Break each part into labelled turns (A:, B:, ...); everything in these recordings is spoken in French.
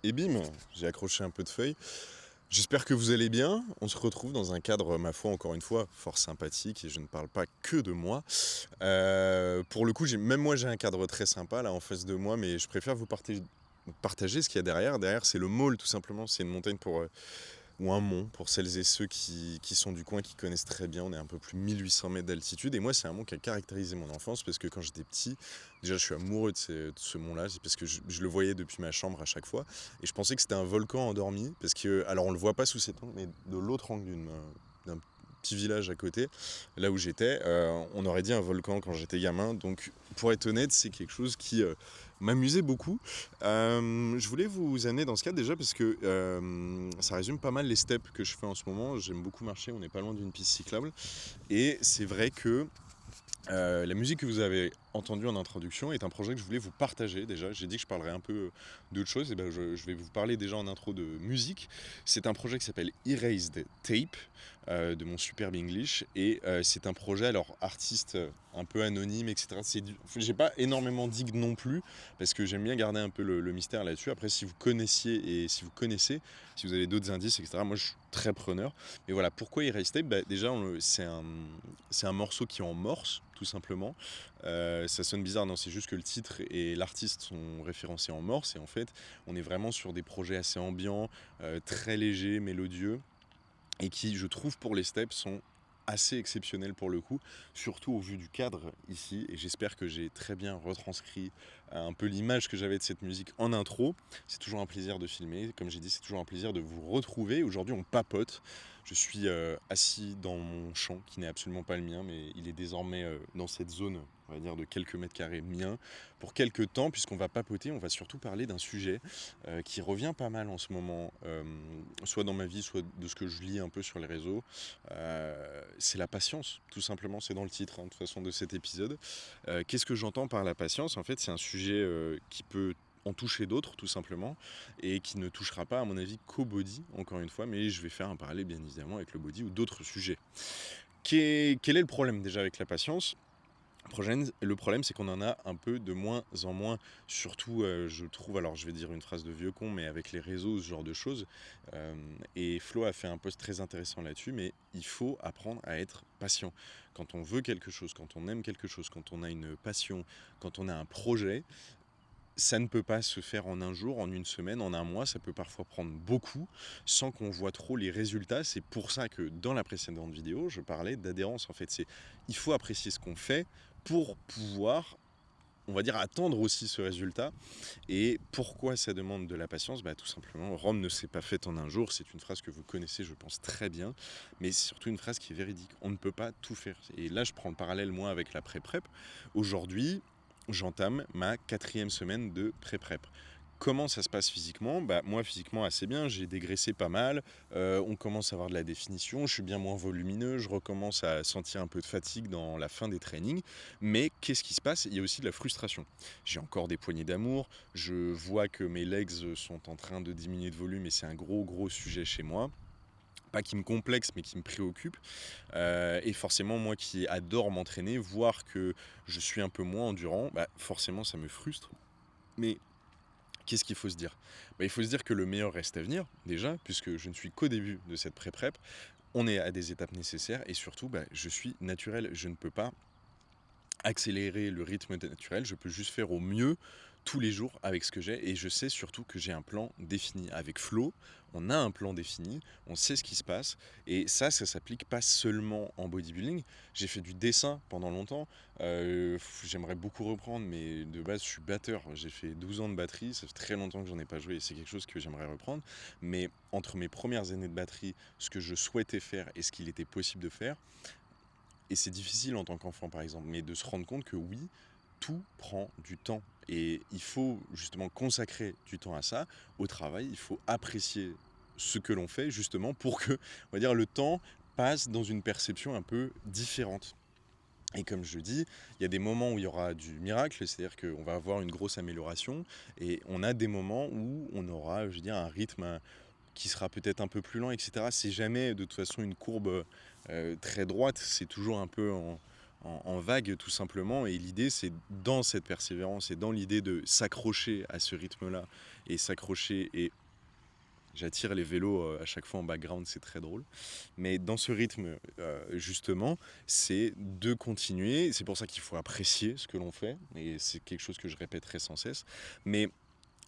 A: Et bim, j'ai accroché un peu de feuilles. J'espère que vous allez bien. On se retrouve dans un cadre, ma foi, encore une fois, fort sympathique, et je ne parle pas que de moi. Pour le coup, même moi, j'ai un cadre très sympa là en face de moi, mais je préfère vous partager ce qu'il y a derrière. Derrière, c'est le môle, tout simplement. C'est une montagne ou un mont, pour celles et ceux qui sont du coin, qui connaissent très bien. On est à un peu plus de 1800 mètres d'altitude. Et moi, c'est un mont qui a caractérisé mon enfance, parce que quand j'étais petit, déjà, je suis amoureux de ce mont-là. C'est parce que je le voyais depuis ma chambre à chaque fois. Et je pensais que c'était un volcan endormi, parce que, alors on le voit pas sous cet angle, mais de l'autre angle d'un petit village à côté, là où j'étais, on aurait dit un volcan quand j'étais gamin. Donc, pour être honnête, c'est quelque chose qui m'amusait beaucoup. Je voulais vous amener dans ce cadre déjà parce que ça résume pas mal les steps que je fais en ce moment. J'aime beaucoup marcher, on n'est pas loin d'une piste cyclable. Et c'est vrai que la musique que vous avez entendue en introduction est un projet que je voulais vous partager déjà. J'ai dit que je parlerais un peu d'autre chose, et ben je vais vous parler déjà en intro de musique. C'est un projet qui s'appelle Erased Tape, de mon superbe English, et c'est un projet, alors artiste un peu anonyme, etc. J'ai pas énormément dig non plus, parce que j'aime bien garder un peu le mystère là-dessus. Après, si vous connaissez, si vous avez d'autres indices, etc., moi je suis très preneur. Mais voilà, pourquoi Erased Tape? Déjà, c'est un morceau qui est en morse, tout simplement. Ça sonne bizarre, non, c'est juste que le titre et l'artiste sont référencés en morse, et en fait, on est vraiment sur des projets assez ambiants, très légers, mélodieux, et qui, je trouve, pour les steps, sont assez exceptionnels pour le coup, surtout au vu du cadre ici, et j'espère que j'ai très bien retranscrit un peu l'image que j'avais de cette musique en intro. C'est toujours un plaisir de filmer, comme j'ai dit, c'est toujours un plaisir de vous retrouver. Aujourd'hui, on papote. Je suis assis dans mon champ, qui n'est absolument pas le mien, mais il est désormais dans cette zone, on va dire, de quelques mètres carrés mien, pour quelques temps, puisqu'on va papoter. On va surtout parler d'un sujet qui revient pas mal en ce moment, soit dans ma vie, soit de ce que je lis un peu sur les réseaux. C'est la patience, tout simplement. C'est dans le titre, de toute façon, de cet épisode. Qu'est-ce que j'entends par la patience? En fait, c'est un sujet qui peut en toucher d'autres, tout simplement, et qui ne touchera pas, à mon avis, qu'au body, encore une fois, mais je vais faire un parallèle, bien évidemment, avec le body ou d'autres sujets. Quel est le problème, déjà, avec la patience? Le problème, c'est qu'on en a un peu de moins en moins, surtout, je trouve, alors je vais dire une phrase de vieux con, mais avec les réseaux, ce genre de choses. Et Flo a fait un post très intéressant là-dessus, mais il faut apprendre à être patient. Quand on veut quelque chose, quand on aime quelque chose, quand on a une passion, quand on a un projet, ça ne peut pas se faire en un jour, en une semaine, en un mois. Ça peut parfois prendre beaucoup sans qu'on voit trop les résultats. C'est pour ça que dans la précédente vidéo, je parlais d'adhérence. En fait, il faut apprécier ce qu'on fait pour pouvoir, on va dire, attendre aussi ce résultat. Et pourquoi ça demande de la patience? Tout simplement, Rome ne s'est pas faite en un jour. C'est une phrase que vous connaissez, je pense, très bien. Mais c'est surtout une phrase qui est véridique. On ne peut pas tout faire. Et là, je prends le parallèle, moi, avec la pré-prep. Aujourd'hui, j'entame ma 4e semaine de pré-prep. Comment ça se passe physiquement? Moi, physiquement, assez bien. J'ai dégraissé pas mal. On commence à avoir de la définition. Je suis bien moins volumineux. Je recommence à sentir un peu de fatigue dans la fin des trainings. Mais qu'est-ce qui se passe? Il y a aussi de la frustration. J'ai encore des poignées d'amour. Je vois que mes legs sont en train de diminuer de volume, et c'est un gros sujet chez moi. Pas qui me complexe, mais qui me préoccupe. Et forcément, moi qui adore m'entraîner, voir que je suis un peu moins endurant, forcément, ça me frustre. Mais qu'est-ce qu'il faut se dire? Il faut se dire que le meilleur reste à venir, déjà, puisque je ne suis qu'au début de cette pré-prep. On est à des étapes nécessaires, et surtout, je suis naturel. Je ne peux pas accélérer le rythme naturel, je peux juste faire au mieux tous les jours avec ce que j'ai, et je sais surtout que j'ai un plan défini. Avec Flo, on a un plan défini, on sait ce qui se passe, et ça s'applique pas seulement en bodybuilding. J'ai fait du dessin pendant longtemps, j'aimerais beaucoup reprendre, mais de base je suis batteur, j'ai fait 12 ans de batterie, ça fait très longtemps que j'en ai pas joué, et c'est quelque chose que j'aimerais reprendre. Mais entre mes premières années de batterie, ce que je souhaitais faire et ce qu'il était possible de faire, et c'est difficile en tant qu'enfant, par exemple, mais de se rendre compte que oui, tout prend du temps. Et il faut justement consacrer du temps à ça, au travail. Il faut apprécier ce que l'on fait, justement, pour que, on va dire, le temps passe dans une perception un peu différente. Et comme je dis, il y a des moments où il y aura du miracle, c'est-à-dire qu'on va avoir une grosse amélioration, et on a des moments où on aura, je veux dire, un rythme qui sera peut-être un peu plus lent, etc. C'est jamais de toute façon une courbe très droite, c'est toujours un peu en vague tout simplement. Et l'idée, c'est dans cette persévérance et dans l'idée de s'accrocher à ce rythme-là et s'accrocher. Et j'attire les vélos à chaque fois en background, c'est très drôle. Mais dans ce rythme, justement, c'est de continuer. C'est pour ça qu'il faut apprécier ce que l'on fait. Et c'est quelque chose que je répéterai sans cesse. Mais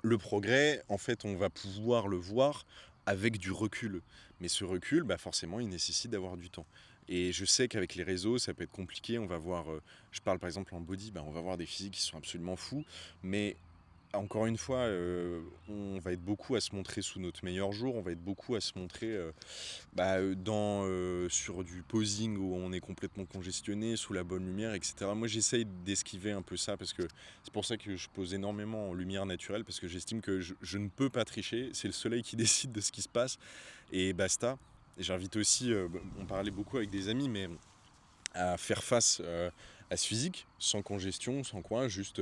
A: le progrès, en fait, on va pouvoir le voir avec du recul. Mais ce recul, bah forcément, il nécessite d'avoir du temps. Et je sais qu'avec les réseaux, ça peut être compliqué. On va voir, je parle par exemple en body, bah on va voir des physiques qui sont absolument fous. Mais encore une fois, on va être beaucoup à se montrer sous notre meilleur jour. On va être beaucoup à se montrer sur du posing où on est complètement congestionné, sous la bonne lumière, etc. Moi, j'essaye d'esquiver un peu ça parce que c'est pour ça que je pose énormément en lumière naturelle parce que j'estime que je ne peux pas tricher. C'est le soleil qui décide de ce qui se passe et basta. Et j'invite aussi, on parlait beaucoup avec des amis, mais à faire face à ce physique, sans congestion, sans quoi, juste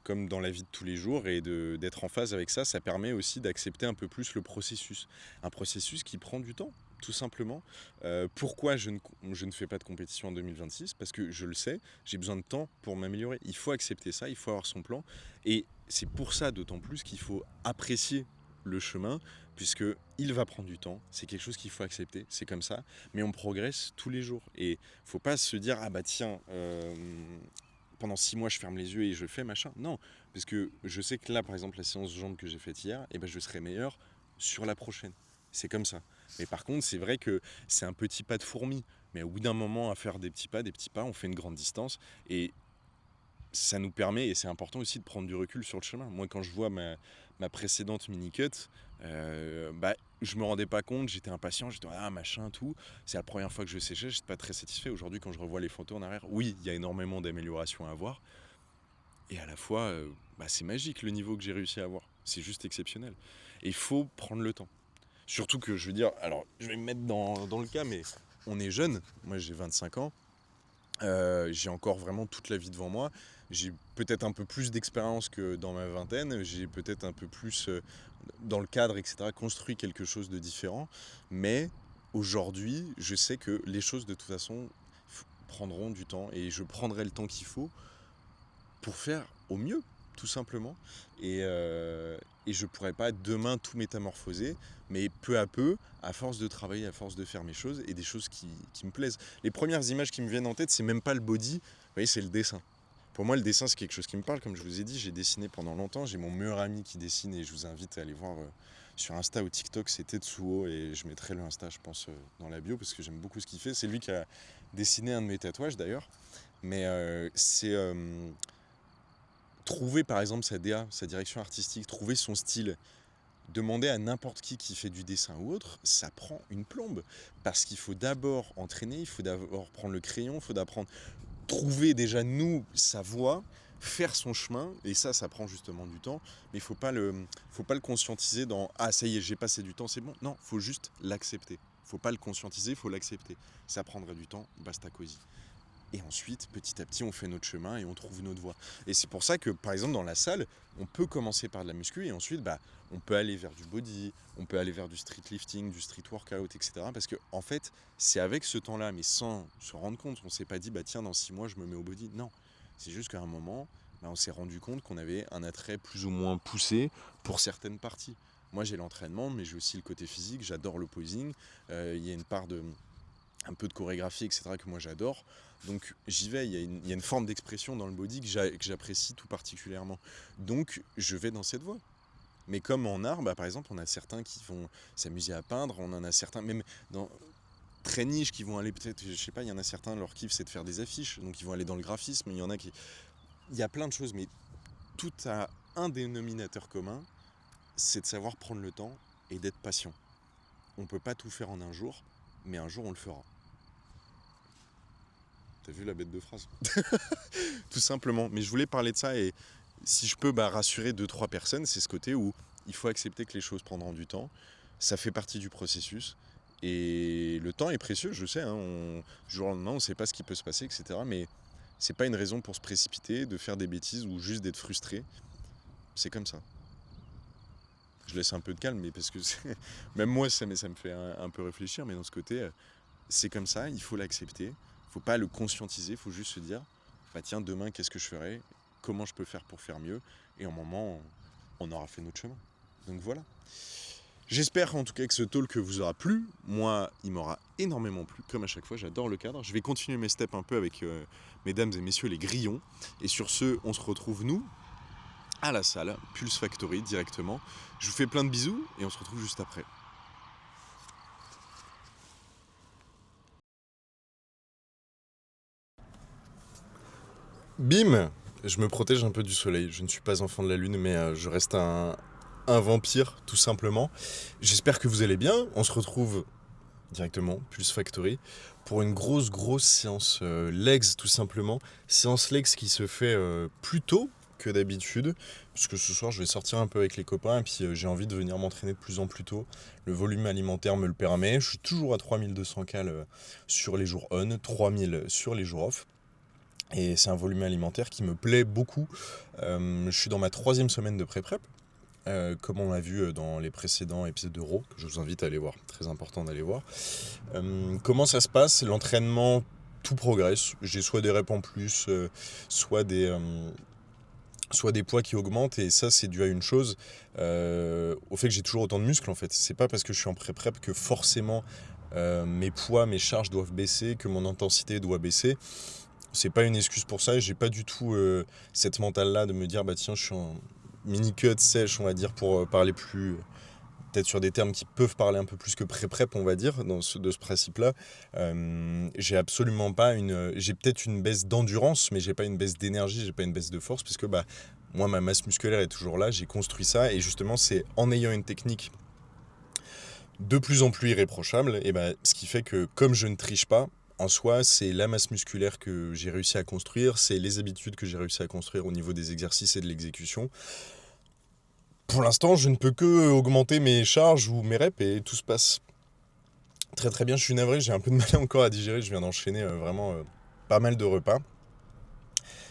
A: comme dans la vie de tous les jours, et d'être en phase avec ça, ça permet aussi d'accepter un peu plus le processus. Un processus qui prend du temps, tout simplement. Pourquoi je ne fais pas de compétition en 2026 ? Parce que je le sais, j'ai besoin de temps pour m'améliorer. Il faut accepter ça, il faut avoir son plan. Et c'est pour ça d'autant plus qu'il faut apprécier le chemin, puisque il va prendre du temps, c'est quelque chose qu'il faut accepter, c'est comme ça, mais on progresse tous les jours. Et faut pas se dire ah bah tiens pendant 6 mois je ferme les yeux et je fais machin. Non, parce que je sais que là par exemple la séance de jambes que j'ai faite hier, et ben je serai meilleur sur la prochaine. C'est comme ça. Mais par contre c'est vrai que c'est un petit pas de fourmi. Mais au bout d'un moment à faire des petits pas, on fait une grande distance et ça nous permet, et c'est important aussi de prendre du recul sur le chemin. Moi quand je vois ma précédente mini-cut, je me rendais pas compte, j'étais impatient, j'étais ah machin tout. C'est la première fois que je séchais, j'étais pas très satisfait. Aujourd'hui quand je revois les photos en arrière, oui, il y a énormément d'améliorations à avoir. Et à la fois, c'est magique le niveau que j'ai réussi à avoir. C'est juste exceptionnel. Et il faut prendre le temps. Surtout que je veux dire, alors je vais me mettre dans le cas, mais on est jeune, moi j'ai 25 ans, j'ai encore vraiment toute la vie devant moi. J'ai peut-être un peu plus d'expérience que dans ma vingtaine. J'ai peut-être un peu plus, dans le cadre, etc., construit quelque chose de différent. Mais aujourd'hui, je sais que les choses, de toute façon, prendront du temps. Et je prendrai le temps qu'il faut pour faire au mieux, tout simplement. Et je pourrais pas demain tout métamorphoser, mais peu à peu, à force de travailler, à force de faire mes choses, et des choses qui me plaisent. Les premières images qui me viennent en tête, c'est même pas le body, vous voyez, c'est le dessin. Pour moi, le dessin, c'est quelque chose qui me parle. Comme je vous ai dit, j'ai dessiné pendant longtemps. J'ai mon meilleur ami qui dessine, et je vous invite à aller voir sur Insta ou TikTok, c'est Tetsuo, et je mettrai le Insta, je pense, dans la bio, parce que j'aime beaucoup ce qu'il fait. C'est lui qui a dessiné un de mes tatouages, d'ailleurs. Mais c'est trouver par exemple sa DA, sa direction artistique, trouver son style, demander à n'importe qui fait du dessin ou autre, ça prend une plombe. Parce qu'il faut d'abord entraîner, il faut d'abord prendre le crayon, il faut d'apprendre, trouver déjà nous sa voie, faire son chemin, et ça prend justement du temps, mais faut pas le conscientiser dans ah ça y est j'ai passé du temps, c'est bon. Non, faut juste l'accepter. Faut pas le conscientiser, faut l'accepter. Ça prendrait du temps, basta cosy. Et ensuite, petit à petit, on fait notre chemin et on trouve notre voie. Et c'est pour ça que, par exemple, dans la salle, on peut commencer par de la muscu et ensuite, on peut aller vers du body, on peut aller vers du street lifting, du street workout, etc. Parce que, en fait, c'est avec ce temps-là, mais sans se rendre compte, on ne s'est pas dit, tiens, dans 6 mois, je me mets au body. Non, c'est juste qu'à un moment, on s'est rendu compte qu'on avait un attrait plus ou moins poussé pour certaines parties. Moi, j'ai l'entraînement, mais j'ai aussi le côté physique, j'adore le posing. Il y a une part de un peu de chorégraphie, etc., que moi j'adore. Donc j'y vais, il y a une forme d'expression dans le body que j'apprécie tout particulièrement. Donc je vais dans cette voie. Mais comme en art, par exemple, on a certains qui vont s'amuser à peindre, on en a certains, même dans très niche, qui vont aller peut-être, je sais pas, il y en a certains, leur kiff c'est de faire des affiches, donc ils vont aller dans le graphisme, il y en a qui... Il y a plein de choses, mais tout a un dénominateur commun, c'est de savoir prendre le temps et d'être patient. On peut pas tout faire en un jour, mais un jour on le fera. T'as vu la bête de phrase? Tout simplement. Mais je voulais parler de ça, et si je peux rassurer 2-3 personnes, c'est ce côté où il faut accepter que les choses prendront du temps. Ça fait partie du processus. Et le temps est précieux, je sais. Du jour au lendemain, on ne sait pas ce qui peut se passer, etc. Mais c'est pas une raison pour se précipiter, de faire des bêtises ou juste d'être frustré. C'est comme ça. Je laisse un peu de calme, mais parce que même moi, ça me fait un peu réfléchir. Mais dans ce côté, c'est comme ça, il faut l'accepter. Faut pas le conscientiser, il faut juste se dire, bah tiens, demain, qu'est-ce que je ferai? Comment je peux faire pour faire mieux? Et en moment, on aura fait notre chemin. Donc voilà. J'espère en tout cas que ce talk vous aura plu. Moi, il m'aura énormément plu. Comme à chaque fois, j'adore le cadre. Je vais continuer mes steps un peu avec mesdames et messieurs les grillons. Et sur ce, on se retrouve nous à la salle, Pulse Factory directement. Je vous fais plein de bisous et on se retrouve juste après. Bim! Je me protège un peu du soleil. Je ne suis pas enfant de la lune, mais je reste un vampire, tout simplement. J'espère que vous allez bien. On se retrouve directement, Pulse Factory, pour une grosse séance legs, tout simplement. Séance legs qui se fait plus tôt que d'habitude, puisque ce soir je vais sortir un peu avec les copains et puis j'ai envie de venir m'entraîner de plus en plus tôt. Le volume alimentaire me le permet. Je suis toujours à 3200 cales sur les jours on, 3000 sur les jours off. Et c'est un volume alimentaire qui me plaît beaucoup. Je suis dans ma 3e semaine de pré-prep. Comme on l'a vu dans les précédents épisodes de Raw, que je vous invite à aller voir, très important d'aller voir. Comment ça se passe? L'entraînement, tout progresse. J'ai soit des reps en plus, soit des poids qui augmentent, et ça c'est dû à une chose, au fait que j'ai toujours autant de muscles en fait. C'est pas parce que je suis en pré-prep que forcément mes poids, mes charges doivent baisser, que mon intensité doit baisser. C'est pas une excuse pour ça, et j'ai pas du tout cette mentale-là de me dire bah tiens, je suis en mini-cut sèche, on va dire, pour parler plus, peut-être sur des termes qui peuvent parler un peu plus que pré-prep, on va dire, de ce principe-là. J'ai absolument pas j'ai peut-être une baisse d'endurance, mais j'ai pas une baisse d'énergie, j'ai pas une baisse de force, parce que bah, moi, ma masse musculaire est toujours là, j'ai construit ça, et justement, c'est en ayant une technique de plus en plus irréprochable, et bah, ce qui fait que comme je ne triche pas, en soi, c'est la masse musculaire que j'ai réussi à construire, c'est les habitudes que j'ai réussi à construire au niveau des exercices et de l'exécution. Pour l'instant, je ne peux que augmenter mes charges ou mes reps et tout se passe très très bien. Je suis navré, j'ai un peu de mal encore à digérer, je viens d'enchaîner vraiment pas mal de repas.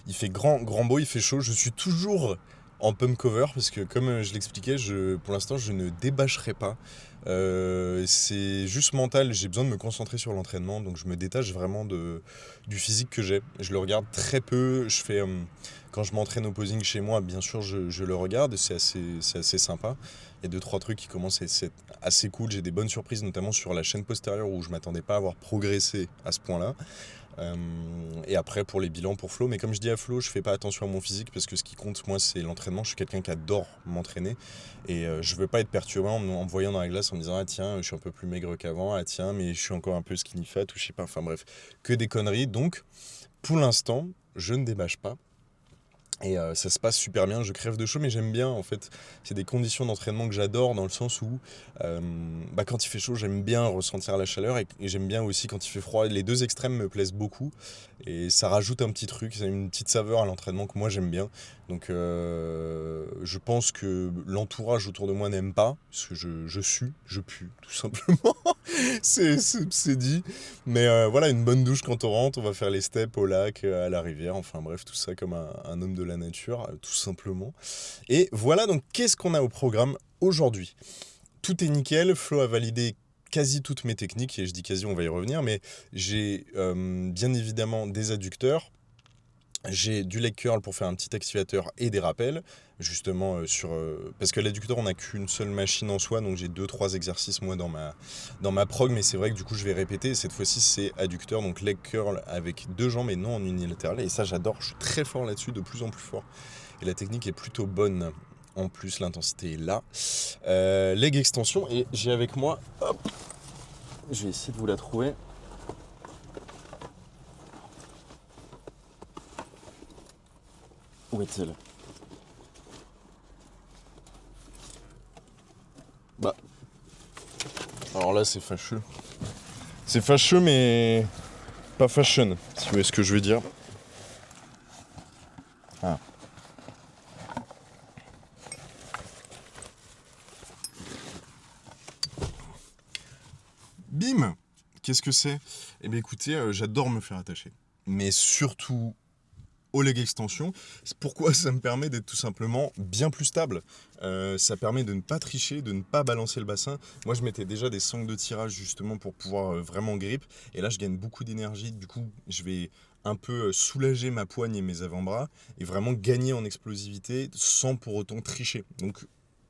A: Il fait grand beau, il fait chaud, je suis toujours en pump cover parce que comme je l'expliquais, pour l'instant je ne débâcherai pas. C'est juste mental, j'ai besoin de me concentrer sur l'entraînement, donc je me détache vraiment du physique que j'ai. Je le regarde très peu, quand je m'entraîne au posing chez moi, bien sûr je le regarde, c'est assez sympa. Il y a 2-3 trucs qui commencent à être assez cool, j'ai des bonnes surprises notamment sur la chaîne postérieure où je m'attendais pas à avoir progressé à ce point-là. Et après pour les bilans pour Flo, mais comme je dis à Flo, je fais pas attention à mon physique parce que ce qui compte moi c'est l'entraînement. Je suis quelqu'un qui adore m'entraîner et je veux pas être perturbé en me voyant dans la glace en me disant ah tiens je suis un peu plus maigre qu'avant, ah tiens mais je suis encore un peu skinny fat ou je sais pas, enfin bref, que des conneries. Donc pour l'instant je ne débâche pas. Et ça se passe super bien, je crève de chaud, mais j'aime bien en fait. C'est des conditions d'entraînement que j'adore dans le sens où quand il fait chaud, j'aime bien ressentir la chaleur et j'aime bien aussi quand il fait froid. Les deux extrêmes me plaisent beaucoup et ça rajoute un petit truc, ça a une petite saveur à l'entraînement que moi j'aime bien. Donc je pense que l'entourage autour de moi n'aime pas, parce que je sue, je pue tout simplement. c'est dit. Mais voilà, une bonne douche quand on rentre, on va faire les steps au lac, à la rivière, enfin bref, tout ça comme un homme de la nature, tout simplement. Et voilà, donc qu'est-ce qu'on a au programme aujourd'hui? Tout est nickel, Flo a validé quasi toutes mes techniques, et je dis quasi, on va y revenir, mais j'ai bien évidemment des adducteurs, j'ai du leg curl pour faire un petit activateur et des rappels, justement parce que l'adducteur on n'a qu'une seule machine en soi, donc j'ai 2-3 exercices moi dans ma prog, mais c'est vrai que du coup je vais répéter, et cette fois-ci c'est adducteur, donc leg curl avec 2 jambes et non en unilatéral, et ça j'adore, je suis très fort là-dessus, de plus en plus fort, et la technique est plutôt bonne. En plus, l'intensité est là. Leg extension, et j'ai avec moi, hop, je vais essayer de vous la trouver. Où est-elle? Bah, alors là c'est fâcheux. C'est fâcheux mais pas fashion, si vous voyez ce que je veux dire. Ah. Bim! Qu'est-ce que c'est? Eh bien écoutez, j'adore me faire attacher. Mais surtout, au leg extension. Pourquoi ça me permet d'être tout simplement bien plus stable. Ça permet de ne pas tricher, de ne pas balancer le bassin. Moi, je mettais déjà des sangles de tirage justement pour pouvoir vraiment grip. Et là, je gagne beaucoup d'énergie. Du coup, je vais un peu soulager ma poigne et mes avant-bras et vraiment gagner en explosivité sans pour autant tricher. Donc,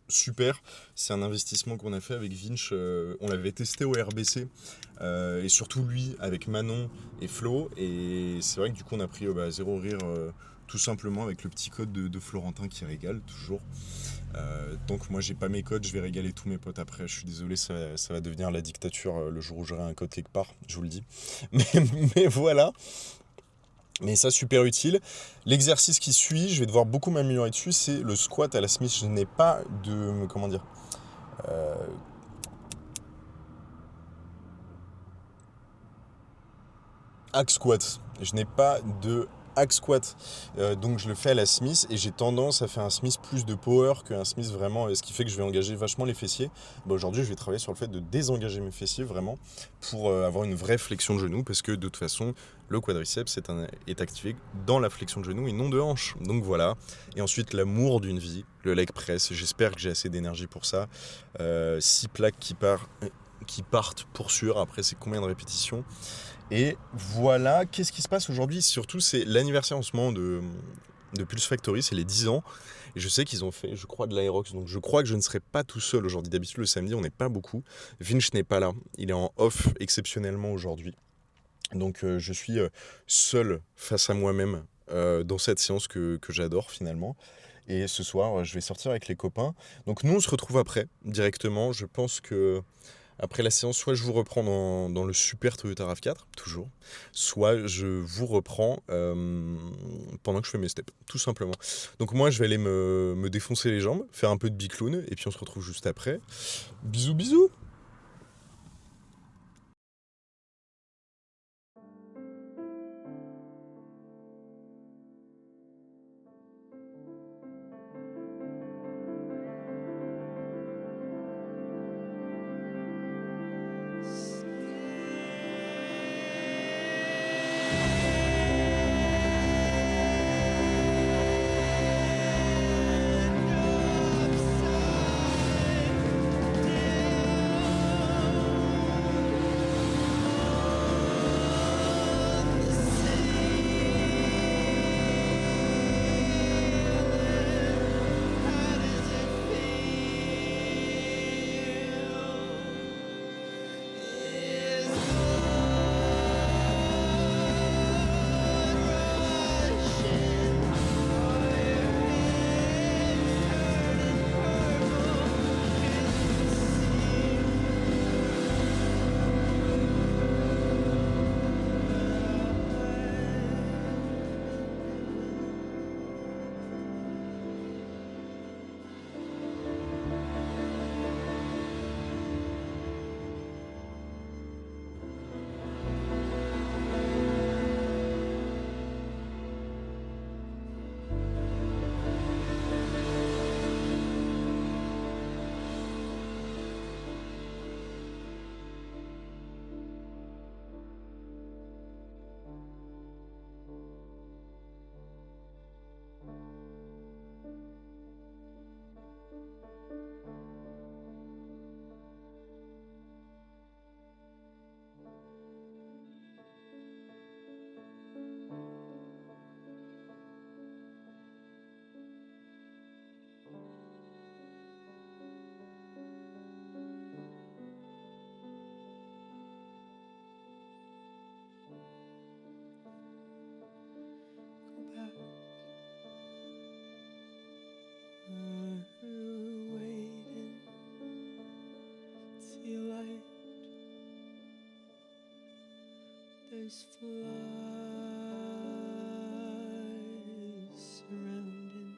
A: super, c'est un investissement qu'on a fait avec Vinch, on l'avait testé au RBC et surtout lui avec Manon et Flo, et c'est vrai que du coup on a pris zéro rire tout simplement avec le petit code de Florentin qui régale toujours. Donc moi j'ai pas mes codes, je vais régaler tous mes potes après, je suis désolé, ça va devenir la dictature le jour où j'aurai un code quelque part, je vous le dis. Mais voilà. Mais ça, super utile. L'exercice qui suit, je vais devoir beaucoup m'améliorer dessus, c'est le squat à la Smith. Je n'ai pas de... Comment dire hack squat. Je n'ai pas de hack squat. Donc je le fais à la Smith et j'ai tendance à faire un Smith plus de power qu'un Smith vraiment, ce qui fait que je vais engager vachement les fessiers. Aujourd'hui, je vais travailler sur le fait de désengager mes fessiers vraiment pour avoir une vraie flexion de genou parce que de toute façon, le quadriceps est activé dans la flexion de genou et non de hanche. Donc voilà. Et ensuite, l'amour d'une vie, le leg press. J'espère que j'ai assez d'énergie pour ça. 6 plaques qui partent pour sûr. Après, c'est combien de répétitions? Et voilà, qu'est-ce qui se passe aujourd'hui? Surtout, c'est l'anniversaire en ce moment de Pulse Factory, c'est les 10 ans. Et je sais qu'ils ont fait, je crois, de l'aérox. Donc je crois que je ne serai pas tout seul aujourd'hui. D'habitude, le samedi, on n'est pas beaucoup. Vinch n'est pas là. Il est en off exceptionnellement aujourd'hui. Donc je suis seul face à moi-même dans cette séance que j'adore finalement. Et ce soir, je vais sortir avec les copains. Donc nous, on se retrouve après, directement. Je pense que après la séance, soit je vous reprends dans le super Toyota RAV4, toujours, soit je vous reprends pendant que je fais mes steps, tout simplement. Donc moi, je vais aller me défoncer les jambes, faire un peu de bicloun, et puis on se retrouve juste après. Bisous, bisous!
B: There's flies surrounding.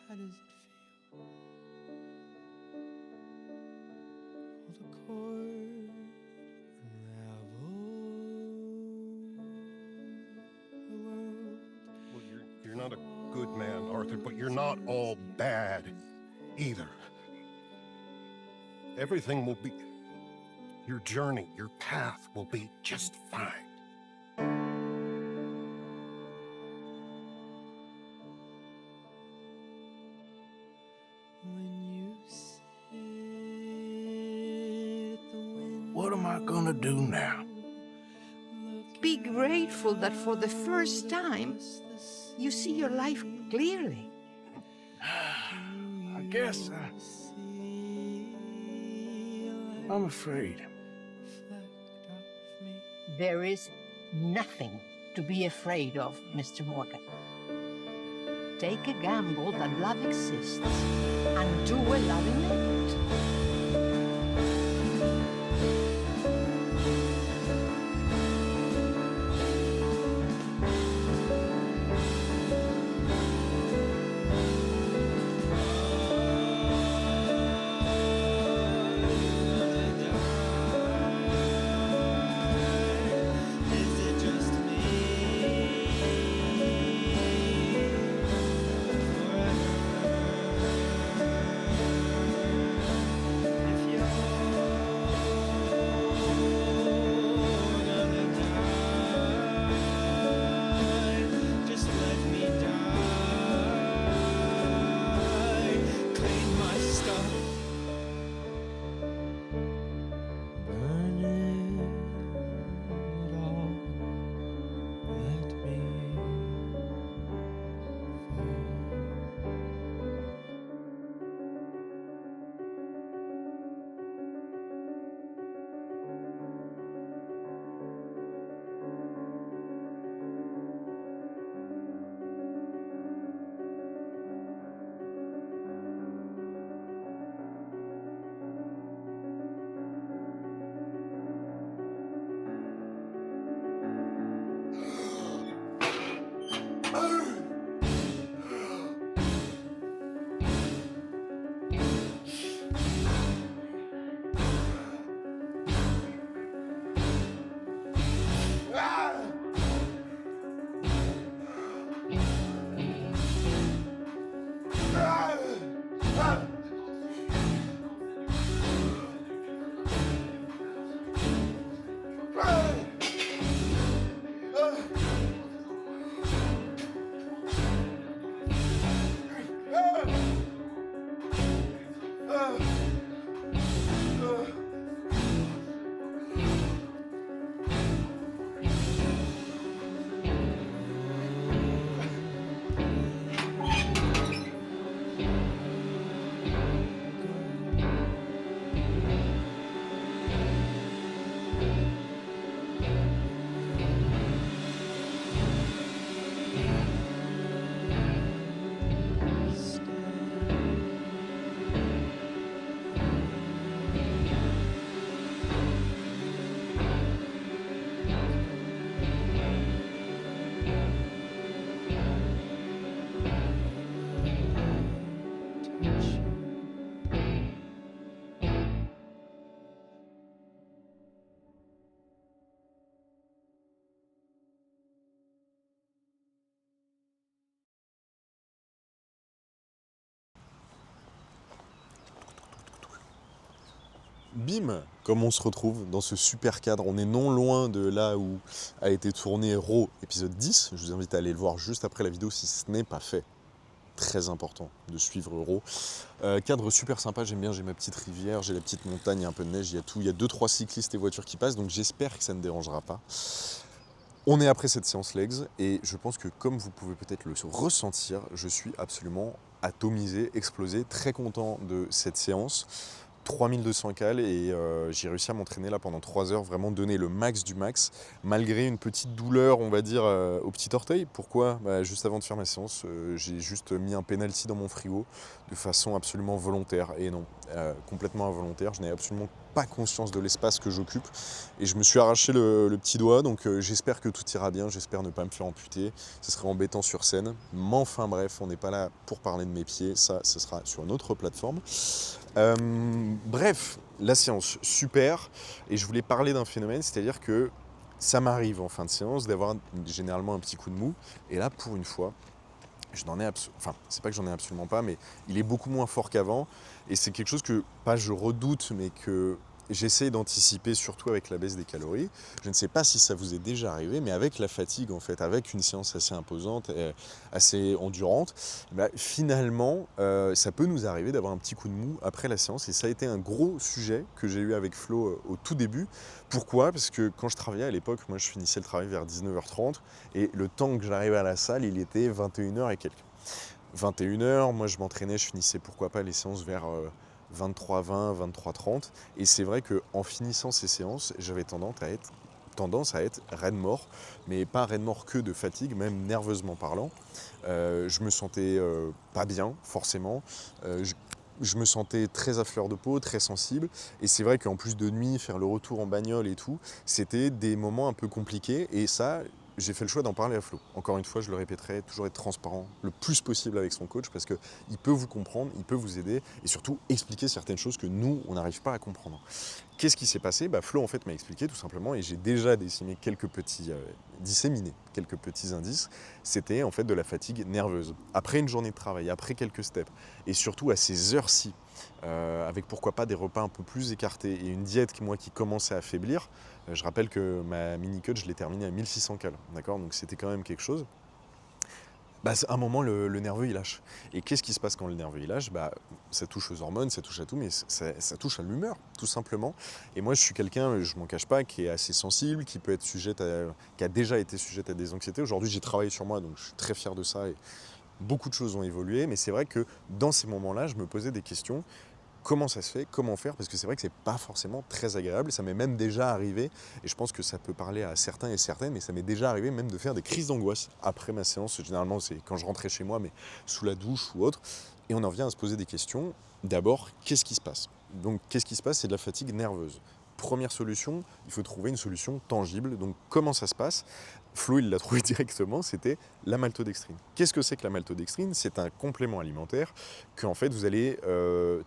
B: How does it feel? Will the cord unravel the world?
C: Well, you're not a good man, Arthur, but you're not all bad either. Everything will be... Your journey, your path will be just fine.
D: am I gonna do now?
E: Be grateful that for the first time, you see your life clearly.
D: I guess I'm afraid.
E: There is nothing to be afraid of, Mr. Morgan. Take a gamble that love exists and do a loving act.
A: Bim, comme on se retrouve dans ce super cadre. On est non loin de là où a été tourné Raw épisode 10. Je vous invite à aller le voir juste après la vidéo si ce n'est pas fait. Très important de suivre Raw. Cadre super sympa, j'aime bien, j'ai ma petite rivière, j'ai la petite montagne, il y a un peu de neige, il y a tout. Il y a 2-3 cyclistes et voitures qui passent, donc j'espère que ça ne dérangera pas. On est après cette séance legs et je pense que comme vous pouvez peut-être le ressentir, je suis absolument atomisé, explosé, très content de cette séance. 3200 cales et j'ai réussi à m'entraîner là pendant 3 heures, vraiment donner le max du max, malgré une petite douleur, on va dire, au petit orteil. Pourquoi ? Juste avant de faire ma séance, j'ai juste mis un penalty dans mon frigo de façon absolument volontaire. Et non, complètement involontaire, je n'ai absolument pas conscience de l'espace que j'occupe. Et je me suis arraché le petit doigt, donc j'espère que tout ira bien, j'espère ne pas me faire amputer. Ce serait embêtant sur scène. Mais enfin bref, on n'est pas là pour parler de mes pieds, ça, ce sera sur une autre plateforme. Bref, la séance, super. Et je voulais parler d'un phénomène, c'est-à-dire que ça m'arrive en fin de séance d'avoir généralement un petit coup de mou. Et là, pour une fois, je n'en ai enfin, c'est pas que j'en ai absolument pas, mais il est beaucoup moins fort qu'avant. Et c'est quelque chose que, pas je redoute, mais que j'essaie d'anticiper surtout avec la baisse des calories. Je ne sais pas si ça vous est déjà arrivé, mais avec la fatigue, en fait, avec une séance assez imposante, assez endurante, finalement, ça peut nous arriver d'avoir un petit coup de mou après la séance. Et ça a été un gros sujet que j'ai eu avec Flo au tout début. Pourquoi ? Parce que quand je travaillais à l'époque, moi je finissais le travail vers 19h30 et le temps que j'arrivais à la salle, il était 21h et quelques. 21h, moi je m'entraînais, je finissais pourquoi pas les séances vers 23h20, 23h30. Et c'est vrai qu'en finissant ces séances, j'avais tendance à être raide mort, mais pas raide mort que de fatigue, même nerveusement parlant. Je me sentais pas bien, forcément. Je me sentais très à fleur de peau, très sensible. Et c'est vrai qu'en plus de nuit, faire le retour en bagnole et tout, c'était des moments un peu compliqués. Et ça, j'ai fait le choix d'en parler à Flo. Encore une fois, je le répéterai, toujours être transparent le plus possible avec son coach parce qu'il peut vous comprendre, il peut vous aider et surtout expliquer certaines choses que nous, on n'arrive pas à comprendre. Qu'est-ce qui s'est passé ? Flo, en fait, m'a expliqué tout simplement et j'ai déjà disséminé quelques petits indices. C'était en fait de la fatigue nerveuse. Après une journée de travail, après quelques steps et surtout à ces heures-ci, avec pourquoi pas des repas un peu plus écartés et une diète qui commençait à affaiblir. Je rappelle que ma mini-cut, je l'ai terminée à 1600 calories, d'accord ? Donc c'était quand même quelque chose. À un moment, le nerveux, il lâche. Et qu'est-ce qui se passe quand le nerveux, il lâche ? Ça touche aux hormones, ça touche à tout, mais ça touche à l'humeur, tout simplement. Et moi, je suis quelqu'un, je ne m'en cache pas, qui est assez sensible, qui a déjà été sujette à des anxiétés. Aujourd'hui, j'ai travaillé sur moi, donc je suis très fier de ça. Et beaucoup de choses ont évolué, mais c'est vrai que dans ces moments-là, je me posais des questions. Comment ça se fait ? Comment faire ? Parce que c'est vrai que c'est pas forcément très agréable. Ça m'est même déjà arrivé, et je pense que ça peut parler à certains et certaines, mais ça m'est déjà arrivé même de faire des crises d'angoisse après ma séance. Généralement, c'est quand je rentrais chez moi, mais sous la douche ou autre. Et on en vient à se poser des questions. D'abord, qu'est-ce qui se passe ? Donc, qu'est-ce qui se passe ? C'est de la fatigue nerveuse. Première solution, il faut trouver une solution tangible. Donc, comment ça se passe ? Flo, il l'a trouvé directement, c'était la maltodextrine. Qu'est-ce que c'est que la maltodextrine ? C'est un complément alimentaire que en fait, vous allez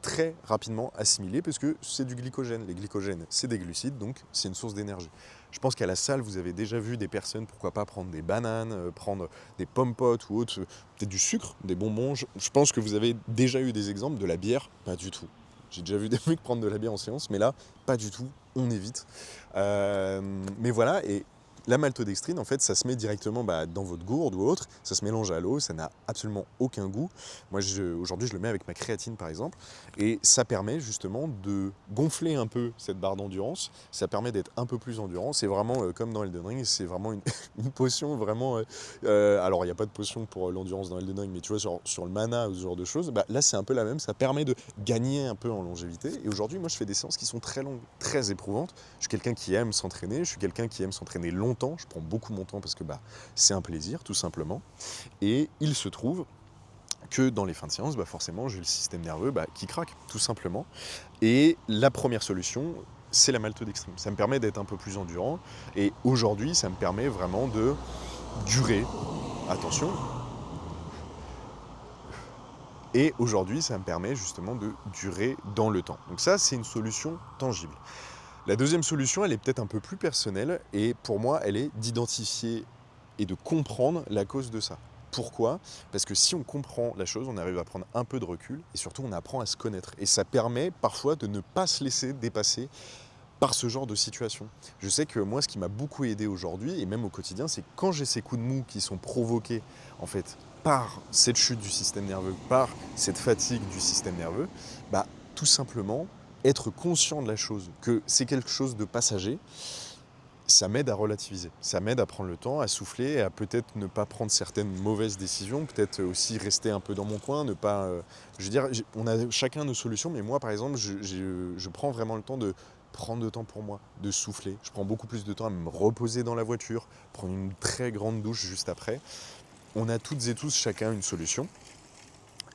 A: très rapidement assimiler parce que c'est du glycogène. Les glycogènes, c'est des glucides, donc c'est une source d'énergie. Je pense qu'à la salle, vous avez déjà vu des personnes, pourquoi pas prendre des bananes, prendre des pommes potes ou autre, peut-être du sucre, des bonbons. Je pense que vous avez déjà eu des exemples de la bière, pas du tout. J'ai déjà vu des mecs prendre de la bière en séance, mais là, pas du tout, on évite. Mais voilà, et la maltodextrine, en fait, ça se met directement dans votre gourde ou autre, ça se mélange à l'eau, ça n'a absolument aucun goût. Moi, aujourd'hui, je le mets avec ma créatine, par exemple, et ça permet justement de gonfler un peu cette barre d'endurance, ça permet d'être un peu plus endurant. C'est vraiment, comme dans Elden Ring, c'est vraiment une potion, vraiment... alors, il n'y a pas de potion pour l'endurance dans Elden Ring, mais tu vois, sur le mana ou ce genre de choses, là, c'est un peu la même, ça permet de gagner un peu en longévité. Et aujourd'hui, moi, je fais des séances qui sont très longues, très éprouvantes. Je suis quelqu'un qui aime s'entraîner, je suis quelqu'un qui aime s'entraîner longtemps. Je prends beaucoup mon temps parce que c'est un plaisir, tout simplement. Et il se trouve que dans les fins de séance, forcément, j'ai le système nerveux qui craque, tout simplement. Et la première solution, c'est la maltodextrine. Ça me permet d'être un peu plus endurant. Et aujourd'hui, ça me permet vraiment de durer. Attention. Et aujourd'hui, ça me permet justement de durer dans le temps. Donc ça, c'est une solution tangible. La deuxième solution, elle est peut-être un peu plus personnelle et pour moi, elle est d'identifier et de comprendre la cause de ça. Pourquoi ? Parce que si on comprend la chose, on arrive à prendre un peu de recul et surtout on apprend à se connaître. Et ça permet parfois de ne pas se laisser dépasser par ce genre de situation. Je sais que moi, ce qui m'a beaucoup aidé aujourd'hui et même au quotidien, c'est quand j'ai ces coups de mou qui sont provoqués en fait par cette chute du système nerveux, par cette fatigue du système nerveux, tout simplement être conscient de la chose, que c'est quelque chose de passager, ça m'aide à relativiser, ça m'aide à prendre le temps, à souffler, à peut-être ne pas prendre certaines mauvaises décisions, peut-être aussi rester un peu dans mon coin, ne pas... on a chacun nos solutions, mais moi par exemple, je prends vraiment le temps de prendre le temps pour moi, de souffler. Je prends beaucoup plus de temps à me reposer dans la voiture, prendre une très grande douche juste après. On a toutes et tous chacun une solution.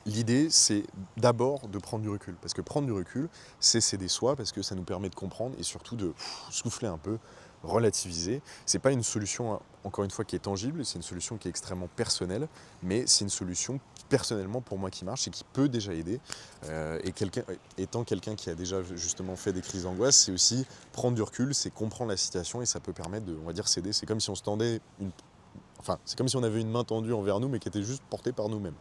A: L'idée, c'est d'abord de prendre du recul. Parce que prendre du recul, c'est s'aider soi, parce que ça nous permet de comprendre et surtout de souffler un peu, relativiser. C'est pas une solution, encore une fois, qui est tangible, c'est une solution qui est extrêmement personnelle, mais c'est une solution, personnellement, pour moi, qui marche et qui peut déjà aider. Étant quelqu'un qui a déjà justement fait des crises d'angoisse, c'est aussi prendre du recul, c'est comprendre la situation et ça peut permettre de, on va dire, s'aider. C'est comme si on se tendait Enfin, c'est comme si on avait une main tendue envers nous, mais qui était juste portée par nous-mêmes.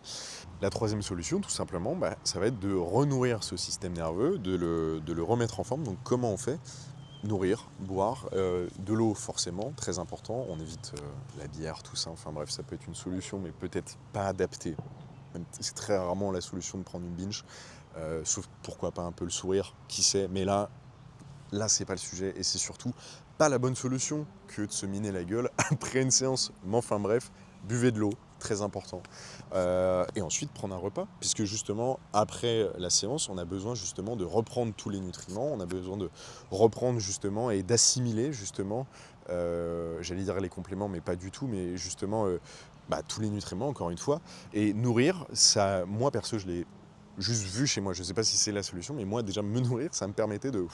A: La troisième solution, tout simplement, ça va être de renourrir ce système nerveux, de le remettre en forme. Donc comment on fait ? Nourrir, boire, de l'eau forcément, très important. On évite la bière, tout ça. Enfin bref, ça peut être une solution, mais peut-être pas adaptée. C'est très rarement la solution de prendre une binge, sauf pourquoi pas un peu le sourire, qui sait. Mais là c'est pas le sujet, et c'est surtout pas la bonne solution que de se miner la gueule après une séance. Mais enfin bref, buvez de l'eau, très important. Et ensuite prendre un repas, puisque justement après la séance, on a besoin justement de reprendre tous les nutriments, on a besoin de reprendre justement et d'assimiler justement, j'allais dire les compléments, mais pas du tout, mais justement tous les nutriments, encore une fois. Et nourrir, ça, moi perso, je l'ai juste vu chez moi, je sais pas si c'est la solution, mais moi déjà me nourrir, ça me permettait de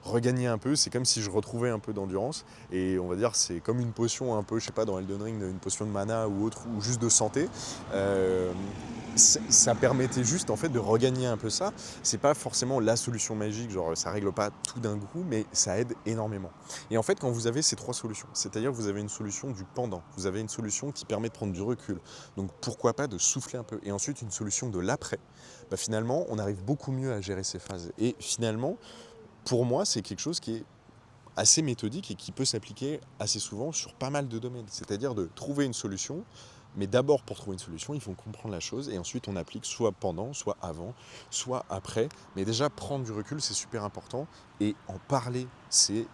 A: regagner un peu, c'est comme si je retrouvais un peu d'endurance, et on va dire c'est comme une potion un peu, je sais pas, dans Elden Ring, une potion de mana ou autre, ou juste de santé. Ça permettait juste en fait de regagner un peu ça. C'est pas forcément la solution magique, genre ça règle pas tout d'un coup, mais ça aide énormément. Et en fait, quand vous avez ces trois solutions, c'est-à-dire que vous avez une solution du pendant, vous avez une solution qui permet de prendre du recul, donc pourquoi pas de souffler un peu, et ensuite une solution de l'après, finalement on arrive beaucoup mieux à gérer ces phases. Et finalement, pour moi, c'est quelque chose qui est assez méthodique et qui peut s'appliquer assez souvent sur pas mal de domaines. C'est-à-dire de trouver une solution, mais d'abord pour trouver une solution, il faut comprendre la chose et ensuite on applique soit pendant, soit avant, soit après. Mais déjà, prendre du recul, c'est super important et en parler, c'est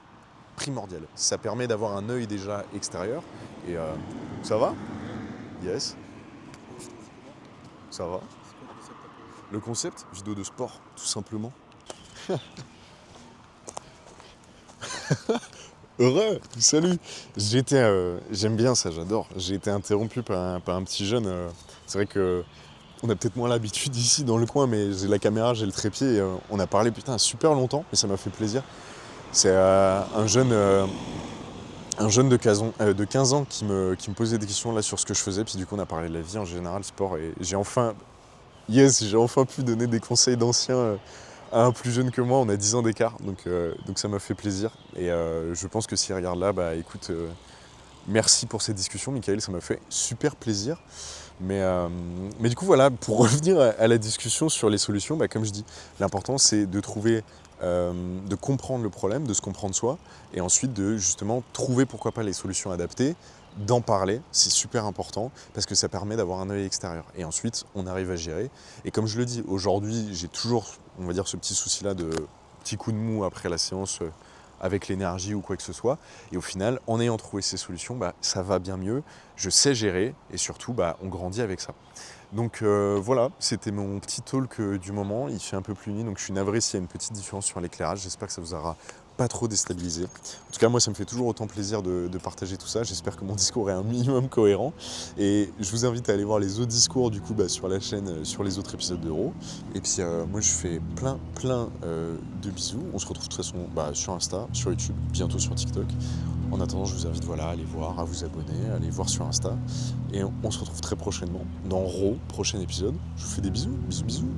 A: primordial. Ça permet d'avoir un œil déjà extérieur. Et ça va ? Yes. Ça va ? Le concept, vidéo de sport, tout simplement. Heureux, salut. J'aime bien ça, j'adore. J'ai été interrompu par un petit jeune. C'est vrai que on a peut-être moins l'habitude ici dans le coin, mais j'ai la caméra, j'ai le trépied. Et, on a parlé super longtemps, mais ça m'a fait plaisir. C'est un jeune de 15 ans qui me posait des questions là sur ce que je faisais. Puis du coup, on a parlé de la vie en général, sport. Et j'ai enfin pu donner des conseils d'anciens à un plus jeune que moi. On a 10 ans d'écart, donc ça m'a fait plaisir. Et je pense que s'il regarde là, écoute, merci pour cette discussion, Michael, ça m'a fait super plaisir. Mais du coup, voilà, pour revenir à la discussion sur les solutions, comme je dis, l'important c'est de trouver, de comprendre le problème, de se comprendre soi, et ensuite de justement trouver pourquoi pas les solutions adaptées, d'en parler, c'est super important, parce que ça permet d'avoir un œil extérieur. Et ensuite, on arrive à gérer. Et comme je le dis, aujourd'hui, j'ai toujours, on va dire, ce petit souci-là de petit coup de mou après la séance avec l'énergie ou quoi que ce soit. Et au final, en ayant trouvé ces solutions, ça va bien mieux, je sais gérer, et surtout, on grandit avec ça. Donc voilà, c'était mon petit talk du moment. Il fait un peu plus nuit, donc je suis navré s'il y a une petite différence sur l'éclairage. J'espère que ça vous aura pas trop déstabilisé. En tout cas, moi, ça me fait toujours autant plaisir de partager tout ça. J'espère que mon discours est un minimum cohérent. Et je vous invite à aller voir les autres discours du coup sur la chaîne, sur les autres épisodes d'Euro. Et puis moi, je fais plein de bisous. On se retrouve de toute façon sur Insta, sur YouTube, bientôt sur TikTok. En attendant, je vous invite à aller voir, à vous abonner, à aller voir sur Insta. Et on se retrouve très prochainement dans Raw, prochain épisode. Je vous fais des bisous. Bisous.